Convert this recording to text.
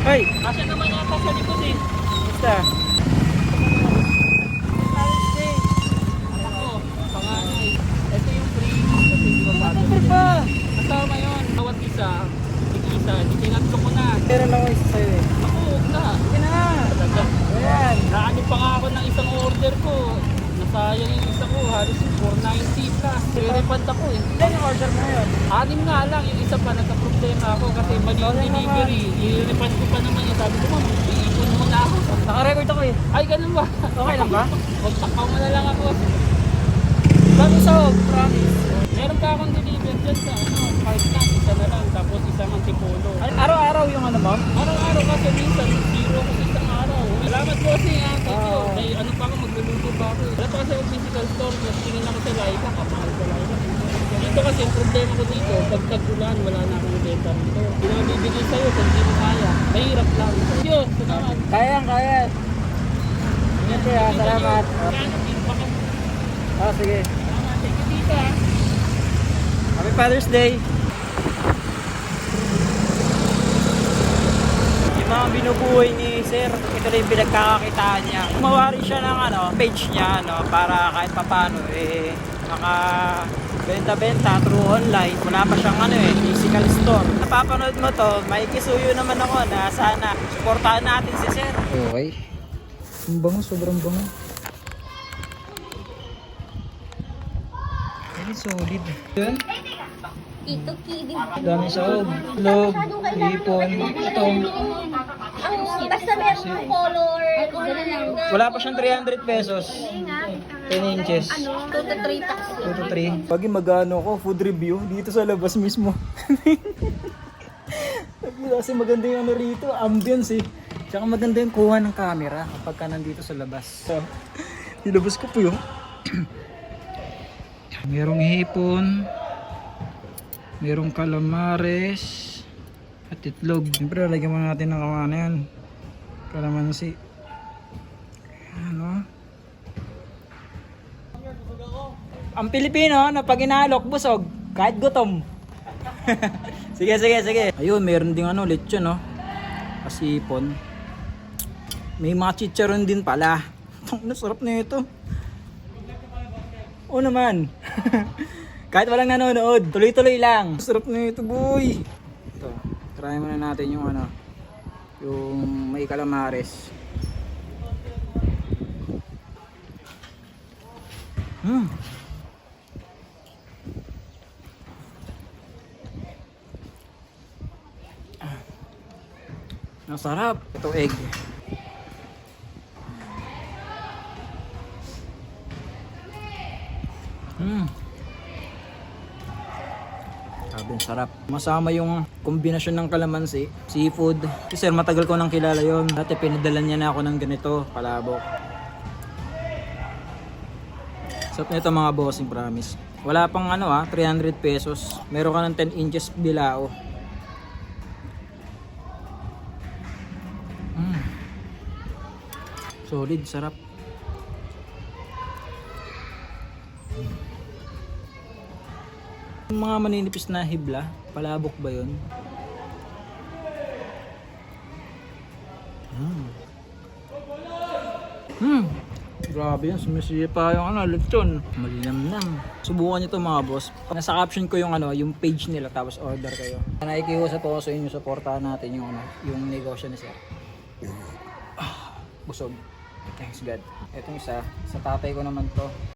Ay! Kasi naman yata sa likod eh. Basta. Ako, panganay. Ito yung free. Kasi di ba bago? Ano pa? Kasama yun. Bawat isa. Isa. Tinatlo ko na. Meron ako isa sa'yo eh. Ako, huwag na. Sige na! Talaga. Ayan! Naano pa nga ako ng isang order ko. Nasayang yung isa ko. Halos 490 plus. Refund ako eh. Ilan yung order mo ngayon? 6 nga lang. Yung isa pa nagka-problema ako kasi mali yung delivery. I-refund ko pa naman yun. Sabi ko, ma'am, iipon mo na ako. Naka-record ako eh. Ay, ganun ba? Okay lang ba? Huwag takaw mo na lang ako. Bago sahog, promise. Meron pa akong deliver dyan sa park na. Isa na lang. Tapos isang antipolo. Araw-araw yung ano mo? Araw-araw kasi minsan, zero ko sa isang araw. Salamat po kasi ha. Thank you. Oo. May ano pa ako, magluluto pa ako. Wala pa kasi yung physical store. Mas tingin ako sa Laika. Kapahal sa Laika. Dito kasi, ang problema ko dito, pag tag-ulan, wala na akong benta rito. Pinabibigay sa'yo, pag hindi mo kaya. Mahirap lang. Yo, salamat. Kaya. Ingat kaya, salamat. Kano, baka. Sige. Salamat. Thank you dito ha. Happy Father's Day! Yung mga binubuhay ni Sir, ito na yung pinagkakakitaan niya. Gumawa rin siya ng page niya para kahit papano benta through online. Wala pa siyang physical store. Napapanood mo to, may kisuyo naman ako na sana supportahan natin si Sir. Okay. Ang bango, sobrang bango. Very solid. Yun? Ito, kidding. Dami sahog, log, hipon, ito. Basta meron color. Ganun lang. Wala pa siyang 300 pesos. 10 inches. 2 to 3 packs. 2 to 3. Pag magano ko, food review dito sa labas mismo. Kasi maganda yung rito, ambience eh. Tsaka maganda yung kuha ng camera kapag ka nandito sa labas. So, nilabas ko po yung merong hipon, merong calamares, at itlog. Siyempre, lagyan muna natin ng kawana yan. Kalamansi. Ano? Ang Pilipino, na pag inalok, busog, kahit gutom. Sige. Ayun, meron ding lechon, no? Kasipon. May mga chicharon din pala. Ang sarap na ito. Oo naman. Kahit walang nanonood, tuloy-tuloy lang. Sarap na ito, boy. Ito, try muna natin yung yung may calamares. Masarap. Ito egg. Sabi, sarap. Masama yung kombinasyon ng kalamansi, seafood. Si Sir, matagal ko nang kilala yon. Dati pinadala niya na ako ng ganito, palabok. Sarap nito mga bossing, promise. Wala pang 300 pesos. Meron ka ng 10 inches bilao. Solid, sarap. Yung mga maninipis na hibla, palabok ba yun? Grabe yan, sumisipa yung lechon. Malinamnam. Subukan nyo to mga boss. Nasa caption ko yung yung page nila, tapos order kayo. Nakikiusap ako sa inyo, supportahan natin yung negosyo ni Sir. Busog. Thanks God. Etong isa, sa tatay ko naman to.